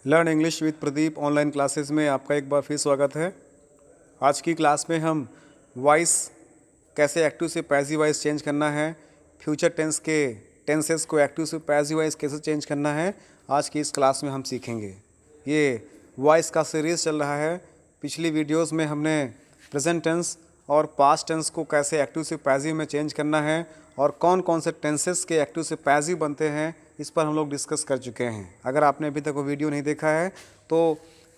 Learn English with Pradeep online classes में आपका एक बार फिर स्वागत है। आज की क्लास में हम वॉइस कैसे एक्टिव से पैसिव वॉइस चेंज करना है, फ्यूचर टेंस के टेंसेस को एक्टिव से पैसिव वॉइस कैसे चेंज करना है, आज की इस क्लास में हम सीखेंगे। ये वॉइस का सीरीज़ चल रहा है। पिछली वीडियोस में हमने प्रेजेंट टेंस और पास्ट टेंस को कैसे एक्टिव से पैसिव में चेंज करना है और कौन कौन से टेंसेस के एक्टिव से पैसिव बनते हैं, इस पर हम लोग डिस्कस कर चुके हैं। अगर आपने अभी तक वो वीडियो नहीं देखा है तो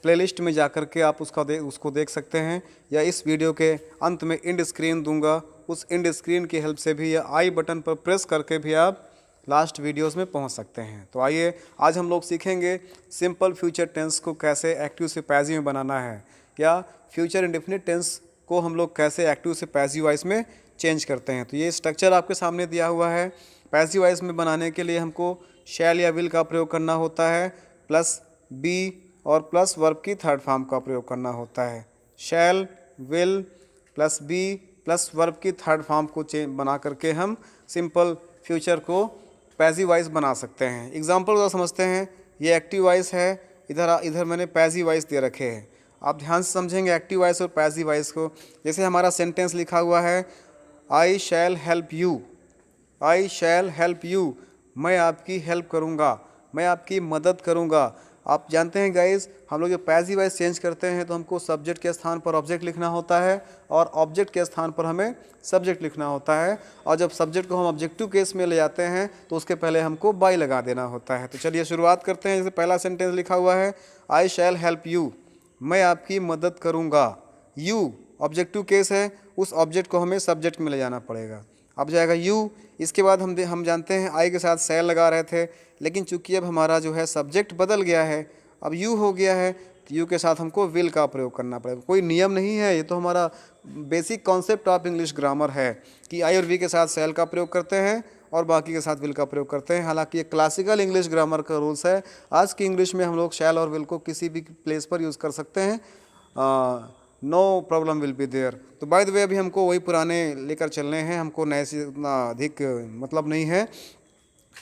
प्लेलिस्ट में जा कर के आप उसको देख सकते हैं, या इस वीडियो के अंत में इंड स्क्रीन दूंगा, उस इंड स्क्रीन की हेल्प से भी या आई बटन पर प्रेस करके भी आप लास्ट वीडियोस में पहुंच सकते हैं। तो आइए आज हम लोग सीखेंगे सिंपल फ्यूचर टेंस को कैसे एक्टिव से पैसिव में बनाना है, या फ्यूचर इंडेफिनिट टेंस को हम लोग कैसे एक्टिव से पैसिव वॉइस में चेंज करते हैं। तो ये स्ट्रक्चर आपके सामने दिया हुआ है। पैसिव वॉइस में बनाने के लिए हमको शैल या विल का प्रयोग करना होता है, प्लस बी और प्लस वर्ब की थर्ड फॉर्म का प्रयोग करना होता है। Shall, will plus be plus verb की थर्ड फॉर्म को बना करके हम सिंपल फ्यूचर को पैसिव वॉइस बना सकते हैं। एग्जाम्पल को समझते हैं। ये एक्टिव वॉइस है, इधर मैंने पैसिव वॉइस दे रखे हैं। आप ध्यान से समझेंगे एक्टिव वॉइस और पैसिव वॉइस को। जैसे हमारा सेंटेंस लिखा हुआ है, I shall help you, I shall help you, मैं आपकी हेल्प करूँगा, मैं आपकी मदद करूँगा। आप जानते हैं गाइस, हम लोग जब पैसिव वॉइस चेंज करते हैं तो हमको सब्जेक्ट के स्थान पर ऑब्जेक्ट लिखना होता है और ऑब्जेक्ट के स्थान पर हमें सब्जेक्ट लिखना होता है। और जब सब्जेक्ट को हम ऑब्जेक्टिव केस में ले जाते हैं तो उसके पहले हमको बाय लगा देना होता है। तो चलिए शुरुआत करते हैं। जैसे पहला सेंटेंस लिखा हुआ है, आई शैल हेल्प यू, मैं आपकी मदद करूँगा। यू ऑब्जेक्टिव केस है, उस ऑब्जेक्ट को हमें सब्जेक्ट में ले जाना पड़ेगा। अब जाएगा यू। इसके बाद हम जानते हैं आई के साथ शैल लगा रहे थे, लेकिन चूंकि अब हमारा जो है सब्जेक्ट बदल गया है, अब यू हो गया है, तो यू के साथ हमको विल का प्रयोग करना पड़ेगा। कोई नियम नहीं है, ये तो हमारा basic concept of English grammar है कि आई और वी के साथ शैल का प्रयोग करते हैं और बाकी के साथ विल का प्रयोग करते हैं। हालांकि ये क्लासिकल इंग्लिश ग्रामर का रूल्स है। आज की इंग्लिश में हम लोग शैल और विल को किसी भी प्लेस पर यूज़ कर सकते हैं, no problem will be there. तो बाय द वे अभी हमको वही पुराने लेकर चलने हैं, हमको नए से इतना अधिक मतलब नहीं है।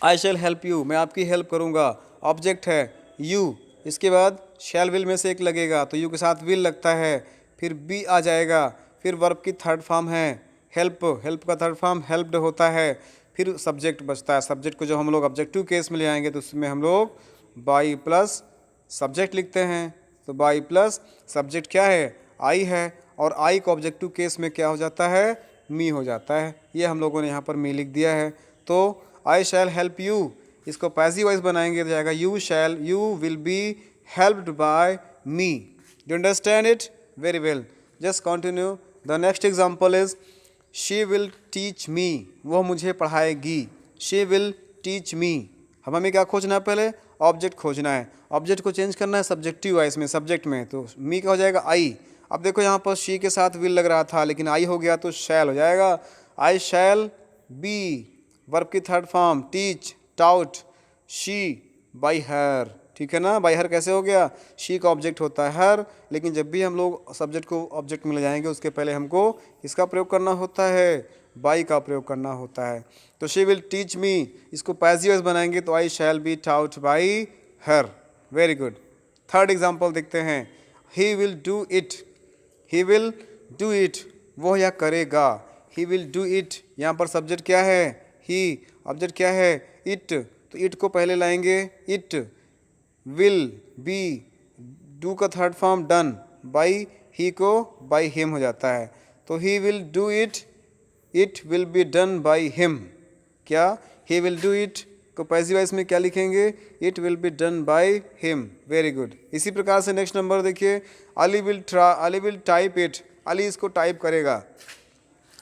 आई शैल हेल्प यू, मैं आपकी हेल्प करूँगा, ऑब्जेक्ट है यू। इसके बाद शैल विल में से एक लगेगा तो यू के साथ विल लगता है, फिर बी आ जाएगा, फिर वर्ब की थर्ड फॉर्म है हेल्प, हेल्प का थर्ड फॉर्म हेल्प्ड होता है, फिर सब्जेक्ट बचता है। सब्जेक्ट को जब हम लोग ऑब्जेक्टिव केस में ले आएंगे तो उसमें हम लोग बाई प्लस सब्जेक्ट लिखते हैं। तो बाई प्लस सब्जेक्ट क्या है, आई है, और आई का ऑब्जेक्टिव केस में क्या हो जाता है, मी हो जाता है। ये हम लोगों ने यहाँ पर मी लिख दिया है। तो आई शैल हेल्प यू, इसको पैसिव वॉइस बनाएंगे तो जाएगा you will be helped bye me. Do understand it very well, just continue. The next example is she will teach me, वो मुझे पढ़ाएगी। शी विल टीच मी, हमें क्या खोजना है, पहले ऑब्जेक्ट खोजना है। ऑब्जेक्ट को चेंज करना है सब्जेक्टिव वॉइस में, सब्जेक्ट में, तो मी का हो जाएगा आई। अब देखो यहाँ पर शी के साथ विल लग रहा था लेकिन आई हो गया तो शैल हो जाएगा। आई शैल बी, वर्ब की third form teach, taut, she by her, ठीक है ना। बाई हर कैसे हो गया, शी का ऑब्जेक्ट होता है हर, लेकिन जब भी हम लोग सब्जेक्ट को ऑब्जेक्ट में ले जाएंगे उसके पहले हमको इसका प्रयोग करना होता है, बाई का प्रयोग करना होता है। तो शी विल टीच मी, इसको पैसिव वॉइस बनाएंगे तो I shall be taught by her. Very good. Third example देखते हैं, he will do it, he will do it, वो या करेगा। ही विल डू इट, यहाँ पर सब्जेक्ट क्या है, ही, ऑब्जेक्ट क्या है, इट, तो इट को पहले लाएंगे, इट विल बी, डू का थर्ड फॉर्म डन, बाई ही को बाई हिम हो जाता है। तो ही will do it, it will be done by him. क्या, ही विल डू इट को पैसिव वॉइस में क्या लिखेंगे, it will be done by him. Very good. इसी प्रकार से नेक्स्ट नंबर देखिए, Ali will type it, Ali इसको टाइप करेगा।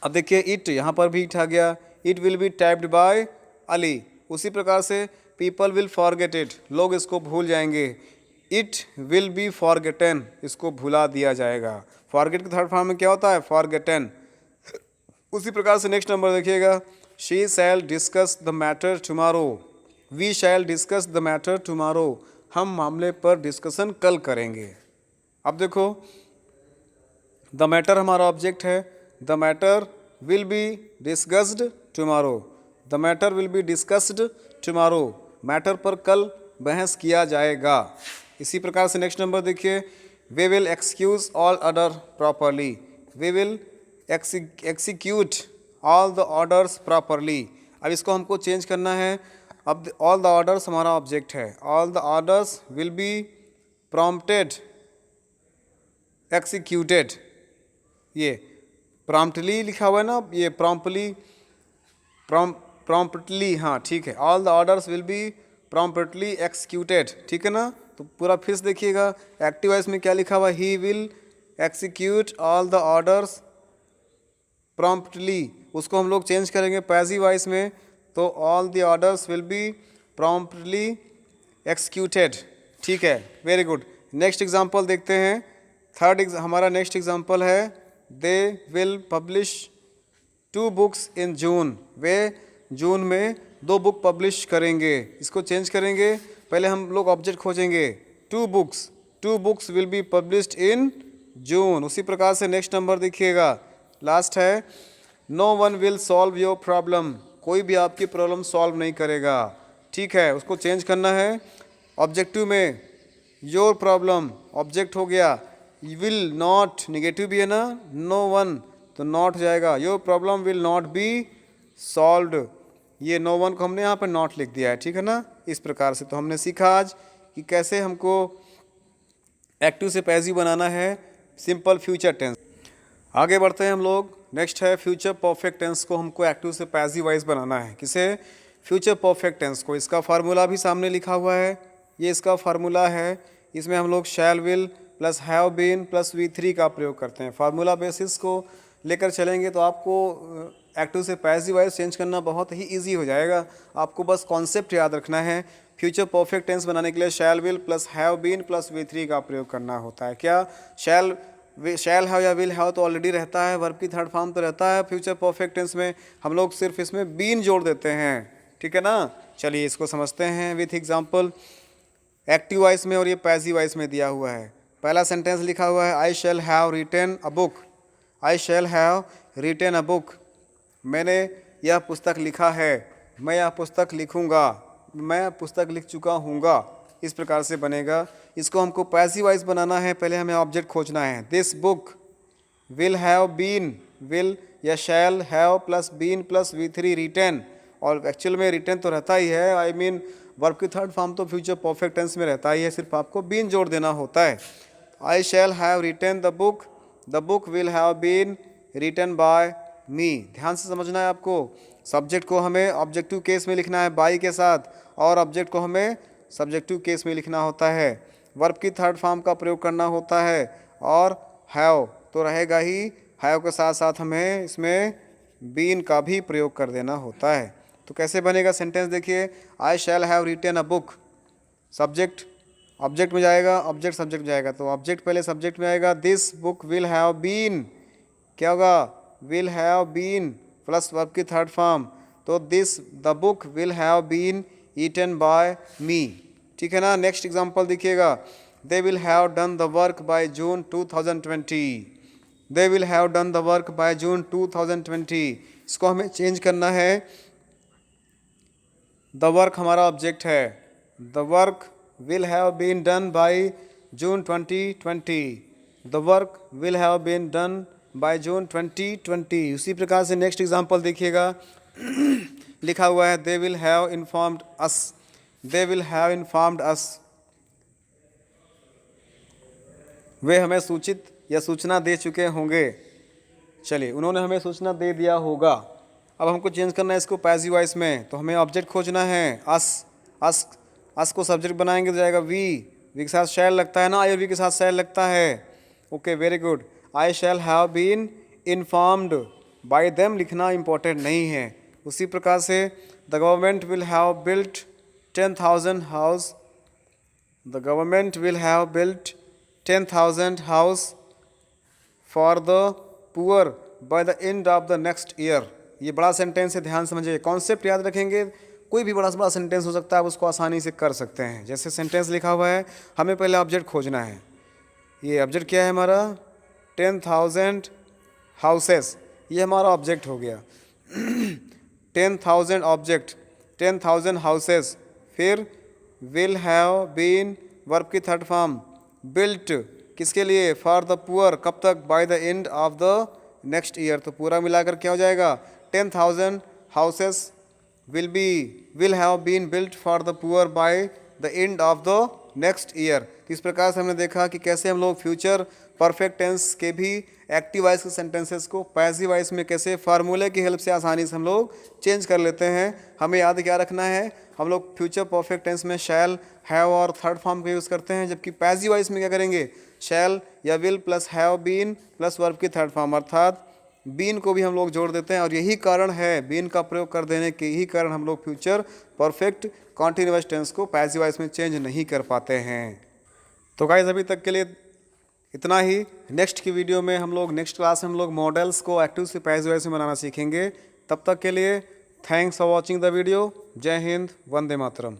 अब देखिए इट यहाँ पर भी इट आ गया, it will be typed by Ali. उसी प्रकार से पीपल विल फॉरगेट इट, लोग इसको भूल जाएंगे। इट विल बी फॉरगेटन, इसको भुला दिया जाएगा। फॉरगेट के थर्ड फॉर्म में क्या होता है, फॉरगेटन। उसी प्रकार से नेक्स्ट नंबर देखिएगा, she shall discuss the matter tomorrow, we shall discuss the matter tomorrow, हम मामले पर डिस्कशन कल करेंगे। अब देखो द मैटर हमारा ऑब्जेक्ट है, the matter will be discussed tomorrow, the matter will be discussed tomorrow, matter पर कल बहस किया जाएगा। इसी प्रकार से नेक्स्ट नंबर देखिए, we will excuse all order properly, we will execute all the orders properly. अब इसको हमको चेंज करना है। अब ऑल द ऑर्डर्स हमारा ऑब्जेक्ट है, all the orders will be prompted executed. ये प्रॉम्प्टली लिखा हुआ है ना, ये प्रॉम्प्टली, हाँ ठीक है, all the orders will be promptly executed, ठीक है ना। तो पूरा फिर से देखिएगा, एक्टिव वॉइस में क्या लिखा हुआ है, he will execute all the orders promptly, उसको हम लोग चेंज करेंगे पैसिव वॉइस में, तो all the orders will be promptly executed, ठीक है, वेरी गुड। नेक्स्ट एग्जांपल देखते हैं, हमारा नेक्स्ट एग्जांपल है, they will publish 2 books in June, वे जून में 2 बुक पब्लिश करेंगे। इसको चेंज करेंगे, पहले हम लोग ऑब्जेक्ट खोजेंगे, 2 books will be published in June. उसी प्रकार से नेक्स्ट नंबर देखिएगा, लास्ट है, no one will solve your problem, कोई भी आपकी प्रॉब्लम सॉल्व नहीं करेगा, ठीक है। उसको चेंज करना है, ऑब्जेक्टिव में योर प्रॉब्लम ऑब्जेक्ट हो गया, विल नॉट निगेटिव भी है ना, नो वन तो नॉट हो जाएगा, your problem will not be solved, ये नो वन को हमने यहाँ पर नॉट लिख दिया है, ठीक है ना। इस प्रकार से तो हमने सीखा आज कि कैसे हमको एक्टिव से पैसिव बनाना है सिंपल फ्यूचर टेंस। आगे बढ़ते हैं हम लोग, नेक्स्ट है फ्यूचर परफेक्ट टेंस को हमको एक्टिव से पैसिव वाइज बनाना है। किसे? फ्यूचर परफेक्ट टेंस को। इसका फार्मूला भी सामने लिखा हुआ है, ये इसका फार्मूला है। इसमें हम लोग shall will plus have been plus V3 का प्रयोग करते हैं। फार्मूला बेसिस को लेकर चलेंगे तो आपको एक्टिव से पैसिव वाइज चेंज करना बहुत ही ईजी हो जाएगा। आपको बस कॉन्सेप्ट याद रखना है। फ्यूचर परफेक्ट टेंस बनाने के लिए shall will plus have been plus V3 का प्रयोग करना होता है। क्या शैल हैव या विल हैव तो ऑलरेडी रहता है, वर्ब की थर्ड फॉर्म तो रहता है फ्यूचर परफेक्ट टेंस में, हम लोग सिर्फ इसमें बीन जोड़ देते हैं, ठीक है ना। चलिए इसको समझते हैं विथ एग्जाम्पल, एक्टिव वॉइस में और ये पैसिव वॉइस में दिया हुआ है। पहला सेंटेंस लिखा हुआ है, I shall have written a book, I shall have written a book, मैंने यह पुस्तक लिखा है, मैं यह पुस्तक लिखूंगा, मैं पुस्तक लिख चुका हूँगा, इस प्रकार से बनेगा। इसको हमको पैसिव वॉइस बनाना है, पहले हमें ऑब्जेक्ट खोजना है। This book will have been, will or shall have plus been plus V3 written, और एक्चुअल में रिटेन तो रहता ही है, आई मीन वर्ब की थर्ड फॉर्म तो फ्यूचर परफेक्ट टेंस में रहता ही है, सिर्फ आपको बीन जोड़ देना होता है। I shall have written the book will have been written by me. ध्यान से समझना है आपको, सब्जेक्ट को हमें ऑब्जेक्टिव केस में लिखना है बाई के साथ, और ऑब्जेक्ट को हमें सब्जेक्टिव केस में लिखना होता है। वर्ब की थर्ड फॉर्म का प्रयोग करना होता है, और हैव तो रहेगा ही, हैव के साथ साथ हमें इसमें बीन का भी प्रयोग कर देना होता है। तो कैसे बनेगा सेंटेंस देखिए, I shall have written a book, subject object में जाएगा, ऑब्जेक्ट सब्जेक्ट में जाएगा, तो ऑब्जेक्ट पहले सब्जेक्ट में आएगा। This book will have been, क्या होगा, will have been plus verb की थर्ड फॉर्म, तो this the book will have been eaten by me, ठीक है ना। नेक्स्ट एग्जांपल देखिएगा, they will have done the work by June 2020, they will have done the work by June 2020। इसको हमें change करना है, द वर्क हमारा ऑब्जेक्ट है, the work will have been done by June 2020, the work will have been done by June 2020। उसी प्रकार से next example देखिएगा, लिखा हुआ है, they will have informed us, they will have informed us, वे हमें सूचित या सूचना दे चुके होंगे। चलिए, उन्होंने हमें सूचना दे दिया होगा। अब हमको चेंज करना है इसको पैसिव वॉइस में, तो हमें ऑब्जेक्ट खोजना है, अस को सब्जेक्ट बनाएंगे तो जाएगा वी के साथ शैल लगता है ना, आई और वी के साथ शैल लगता है। Okay, very good. I shall have been informed by them लिखना इंपॉर्टेंट नहीं है। उसी प्रकार से the government will have built 10,000 house, the government will have built 10,000 house for the poor by the end of the next year. ये बड़ा sentence है, ध्यान समझिए, कॉन्सेप्ट याद रखेंगे, कोई भी बड़ा सेंटेंस हो सकता है, आप उसको आसानी से कर सकते हैं। जैसे सेंटेंस लिखा हुआ है, हमें पहले ऑब्जेक्ट खोजना है। ये ऑब्जेक्ट क्या है हमारा, 10,000 हाउसेस, ये हमारा ऑब्जेक्ट हो गया। 10,000 ऑब्जेक्ट, 10,000 हाउसेस, फिर विल हैव बीन वर्ब की थर्ड फॉर्म बिल्ट किसके लिए, फॉर द पुअर, कब तक, by the end of the next year. तो पूरा मिलाकर क्या हो जाएगा, 10,000 houses will have been built for the poor by the end of the next year. इस प्रकार से हमने देखा कि कैसे हम लोग फ्यूचर परफेक्ट टेंस के भी एक्टिव वॉइस के सेंटेंसेस को पैसिव वॉइस में कैसे फार्मूले की हेल्प से आसानी से हम लोग चेंज कर लेते हैं। हमें याद क्या रखना है, हम लोग फ्यूचर परफेक्ट टेंस में शैल, हैव और थर्ड फॉर्म का यूज़ करते हैं, जबकि पैसिव वॉइस में क्या करेंगे, शैल या will plus have been plus verb की थर्ड फॉर्म अर्थात बीन को भी हम लोग जोड़ देते हैं। और यही कारण है, बीन का प्रयोग कर देने के यही कारण हम लोग फ्यूचर परफेक्ट कॉन्टिन्यूअस टेंस को पैसिव वॉइस में चेंज नहीं कर पाते हैं। तो गाइस अभी तक के लिए इतना ही। नेक्स्ट की वीडियो में हम लोग नेक्स्ट क्लास में हम लोग मॉडल्स को एक्टिव से पैसिव वॉइस में बनाना सीखेंगे। तब तक के लिए thanks for watching the video. जय हिंद, वंदे मातरम।